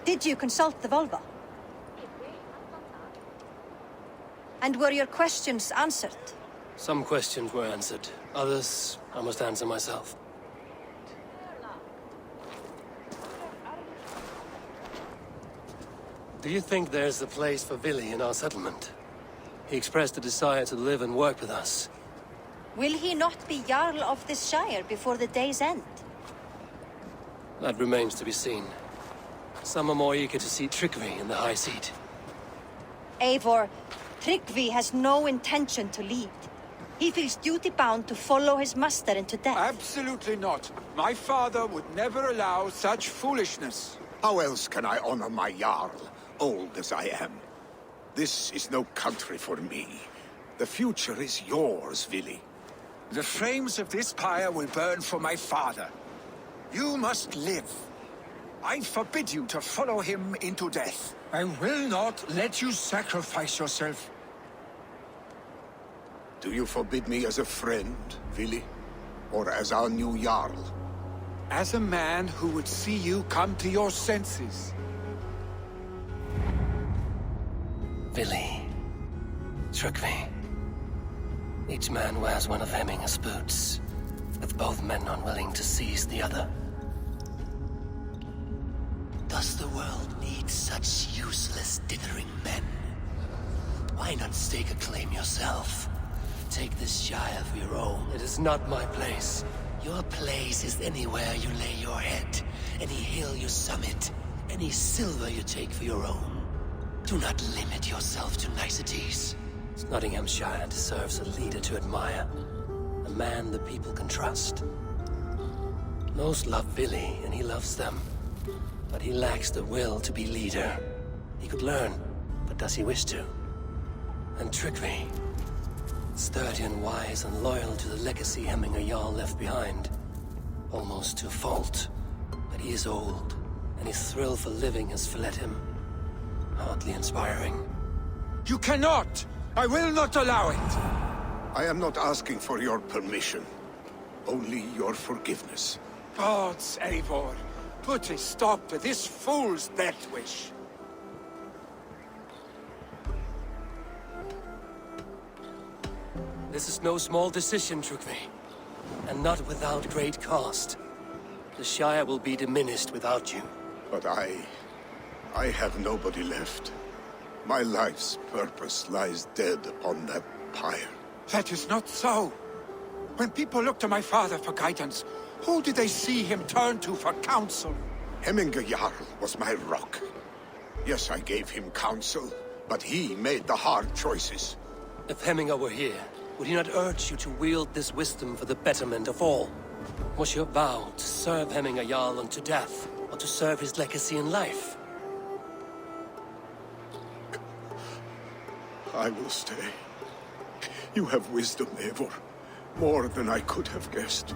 Did you consult the Volva? And were your questions answered? Some questions were answered. Others, I must answer myself. Do you think there's a place for Vili in our settlement? He expressed a desire to live and work with us. Will he not be Jarl of this Shire before the day's end? That remains to be seen. Some are more eager to see Tryggvi in the high seat. Eivor, Tryggvi has no intention to lead. He feels duty-bound to follow his master into death. Absolutely not. My father would never allow such foolishness. How else can I honor my Jarl, old as I am? This is no country for me. The future is yours, Vili. The flames of this pyre will burn for my father. You must live. I forbid you to follow him into death. I will not let you sacrifice yourself. Do you forbid me as a friend, Vili? Or as our new Jarl? As a man who would see you come to your senses. Vili. Tryggvi. Each man wears one of Hemminger's boots, with both men unwilling to seize the other. Does the world need such useless, dithering men? Why not stake a claim yourself? Take this Shire for your own. It is not my place. Your place is anywhere you lay your head, any hill you summit, any silver you take for your own. Do not limit yourself to niceties. Nottinghamshire deserves a leader to admire. A man the people can trust. Most love Vili, and he loves them. But he lacks the will to be leader. He could learn, but does he wish to? And Tryggvi, sturdy and wise and loyal to the legacy Hemminger Jarl left behind. Almost to a fault. But he is old, and his thrill for living has fled him. Hardly inspiring. You cannot! I will not allow it! I am not asking for your permission. Only your forgiveness. Gods, Eivor, put a stop to this fool's death wish. This is no small decision, Tryggvi. And not without great cost. The Shire will be diminished without you. But I have nobody left. My life's purpose lies dead upon that pyre. That is not so. When people look to my father for guidance, who did they see him turn to for counsel? Hemminger Jarl was my rock. Yes, I gave him counsel, but he made the hard choices. If Hemminger were here, would he not urge you to wield this wisdom for the betterment of all? Was your vow to serve Hemminger Jarl unto death, or to serve his legacy in life? I will stay. You have wisdom, Eivor. More than I could have guessed.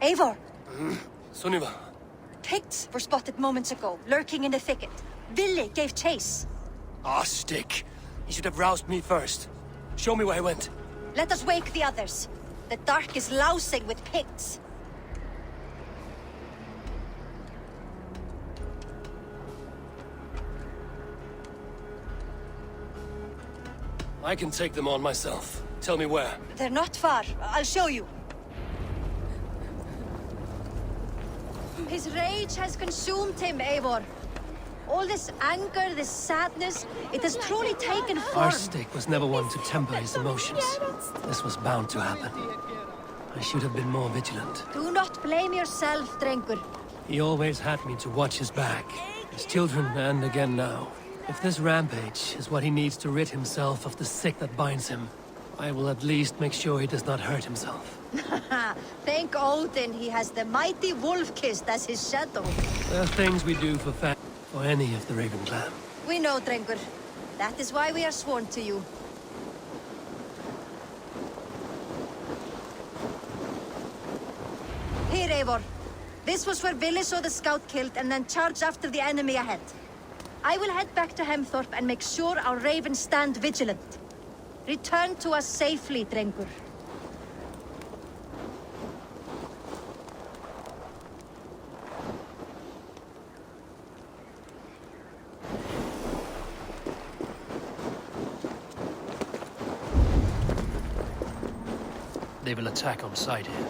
Eivor! Sunniva. Picts were spotted moments ago, lurking in the thicket. Vili gave chase. Ah, stick. He should have roused me first. Show me where he went. Let us wake the others. The dark is lousing with Picts. I can take them on myself. Tell me where. They're not far. I'll show you. His rage has consumed him, Eivor. All this anger, this sadness, it has truly taken form. Stick was never one to temper his emotions. This was bound to happen. I should have been more vigilant. Do not blame yourself, Drengur. He always had me to watch his back. His children, and again now. If this rampage is what he needs to rid himself of the sick that binds him, I will at least make sure he does not hurt himself. Thank Odin he has the mighty Wolf-Kissed as his shadow. There are things we do for any of the Raven clan. We know, Drengur. That is why we are sworn to you. Here, Eivor. This was where Vili saw the scout killed and then charged after the enemy ahead. I will head back to Hemthorpe and make sure our ravens stand vigilant. Return to us safely, Drengur. They will attack on sight here.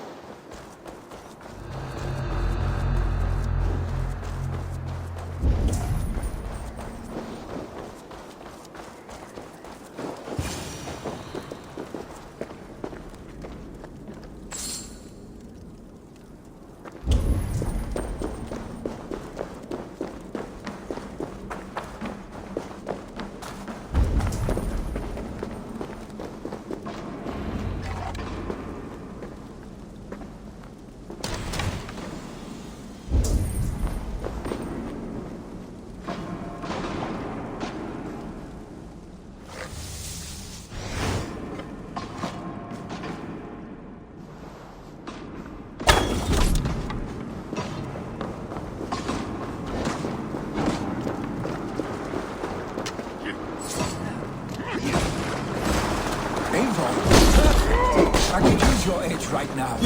I could use your edge right now.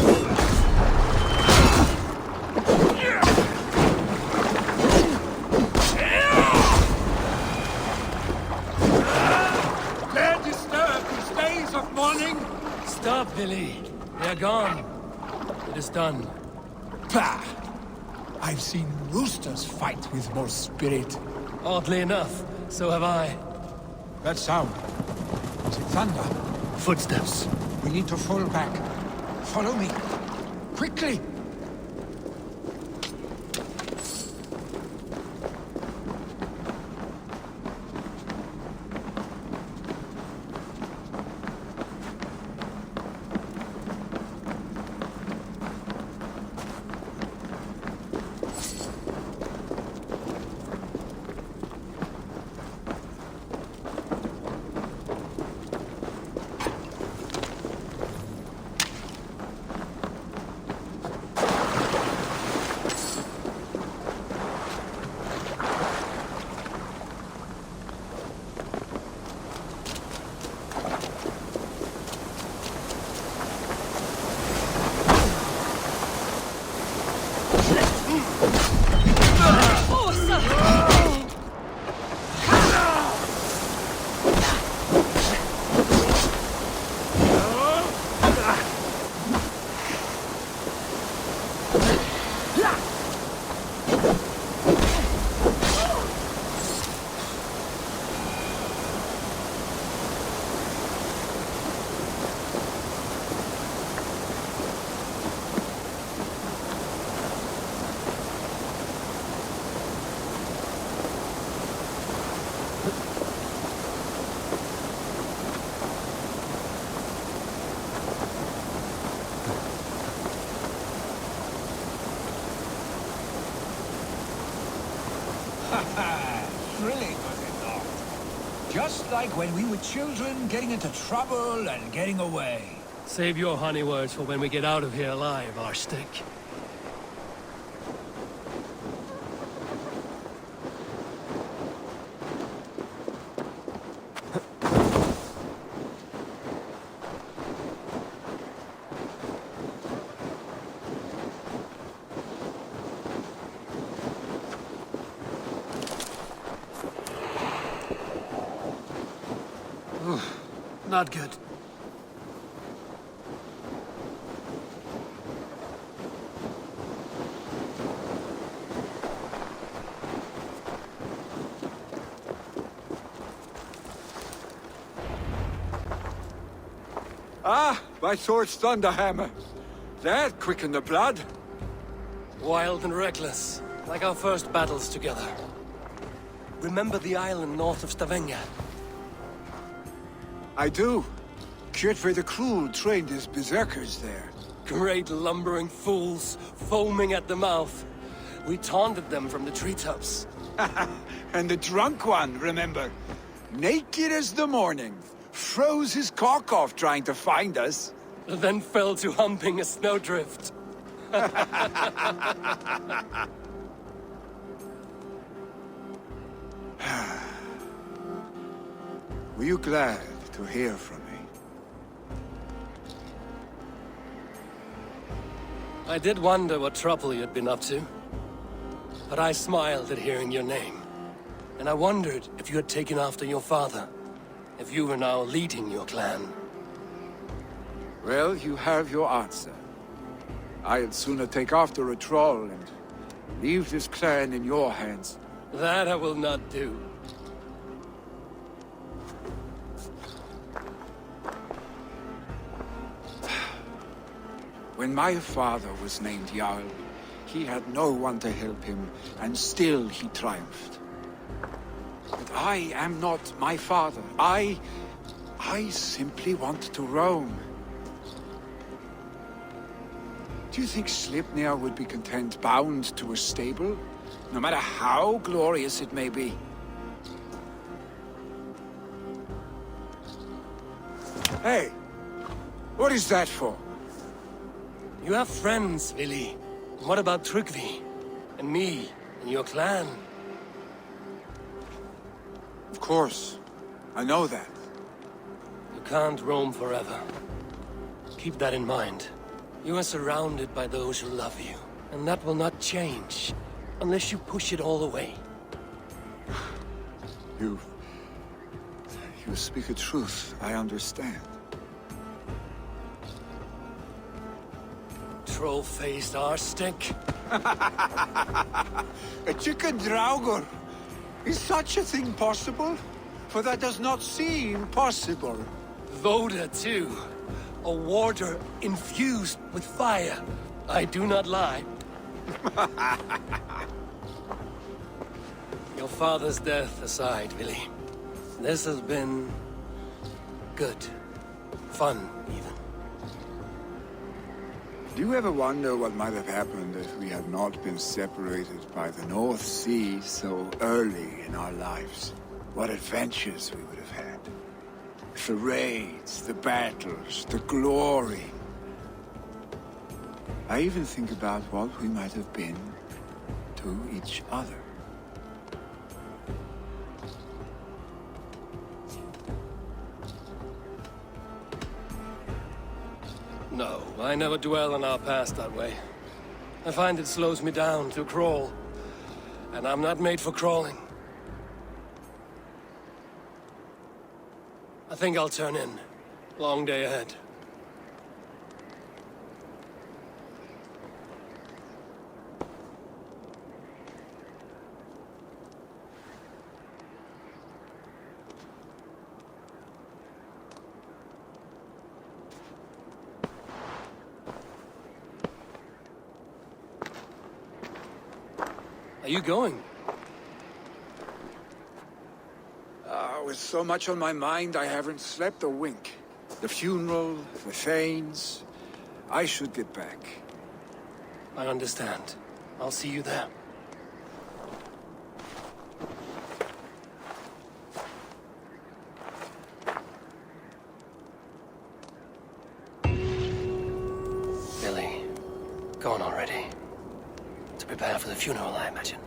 Dare disturb these days of mourning? Stop, Vili. They are gone. It is done. Bah! I've seen roosters fight with more spirit. Oddly enough, so have I. That sound. Is it thunder? Footsteps. We need to fall back. Follow me. Quickly! Thrilling, was it not? Just like when we were children, getting into trouble and getting away. Save your honey words for when we get out of here alive, Arstick. Not good. Ah, my sword's thunderhammer. That quickened the blood. Wild and reckless, like our first battles together. Remember the island north of Stavanger? I do. Kjotve the Cruel trained his berserkers there. great lumbering fools, foaming at the mouth. We taunted them from the treetops. And the drunk one, remember? Naked as the morning. Froze his cock off trying to find us. Then fell to humping a snowdrift. Were you glad to hear from me? I did wonder what trouble you'd been up to. But I smiled at hearing your name. And I wondered if you had taken after your father. If you were now leading your clan. Well, you have your answer. I'd sooner take after a troll and leave this clan in your hands. That I will not do. When my father was named Jarl, he had no one to help him, and still he triumphed. But I am not my father. I simply want to roam. Do you think Sleipnir would be content bound to a stable, no matter how glorious it may be? Hey, what is that for? You have friends, Vili. What about Tryggvi? And me, and your clan? Of course, I know that. You can't roam forever. Keep that in mind. You are surrounded by those who love you, and that will not change unless you push it all away. You speak a truth, I understand. Troll-faced arstink. A chicken draugr! Is such a thing possible? For that does not seem possible. Voda, too. A warder infused with fire. I do not lie. Your father's death aside, Vili. This has been... good. Fun, even. Do you ever wonder what might have happened if we had not been separated by the North Sea so early in our lives? What adventures we would have had. The raids, the battles, the glory. I even think about what we might have been to each other. No, I never dwell on our past that way. I find it slows me down to crawl. And I'm not made for crawling. I think I'll turn in. Long day ahead. Are you going? With so much on my mind, I haven't slept a wink. The funeral, the Thanes. I should get back. I understand. I'll see you there. Billy, gone already. To prepare for the funeral, I imagine.